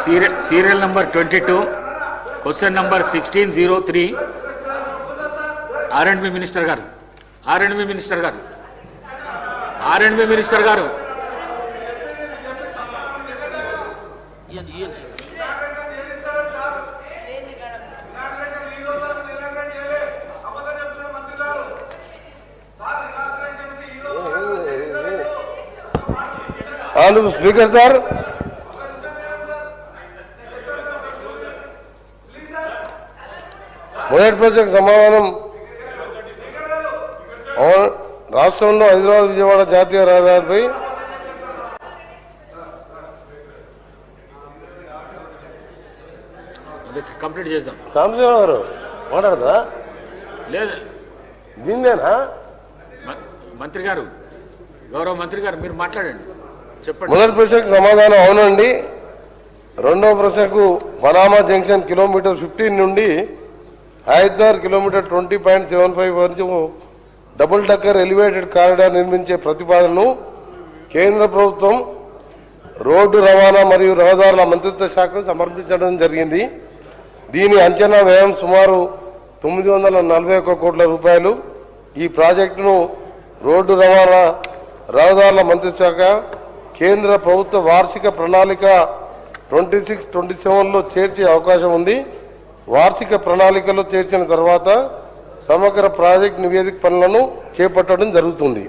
Serial number 22, question number 1603. ఆర్ఎండ్బి minister గారు, ఆర్ఎండ్బి మినిస్టర్ గారు, ఆర్ఎండ్బి మినిస్టర్ గారు. స్పీకర్ సార్, మొదటి ప్రశ్నకు సమాధానం. రాష్ట్రంలో హైదరాబాద్ విజయవాడ జాతీయ రహదారిపై కంప్లీట్ చేద్దాం. సాంబశివరావు గారు మాట్లాడదా? లేదు, దీనిదేనా? మంత్రి గారు, గౌరవ మంత్రి గారు మీరు మాట్లాడండి, చెప్పండి. మొదటి ప్రశ్నకు సమాధానం అవునండి. రెండవ ప్రశ్నకు పనామా జంక్షన్ కిలోమీటర్ 15 నుండి హైదరాబాద్ కిలోమీటర్ 20.75 వరకు డబుల్ డక్కర్ ఎలివేటెడ్ కారిడార్ నిర్మించే ప్రతిపాదనను కేంద్ర ప్రభుత్వం రోడ్డు రవాణా మరియు రహదారుల మంత్రిత్వ శాఖకు సమర్పించడం జరిగింది. దీని అంచనా వ్యయం సుమారు 941 కోట్ల రూపాయలు. ఈ ప్రాజెక్టును రోడ్డు రవాణా రహదారుల మంత్రిత్వ శాఖ కేంద్ర ప్రభుత్వ వార్షిక ప్రణాళిక 26-27లో చేర్చే అవకాశం ఉంది. వార్షిక ప్రణాళికలో చేర్చిన తర్వాత సమగ్ర ప్రాజెక్టు నివేదిక పనులను చేపట్టడం జరుగుతుంది.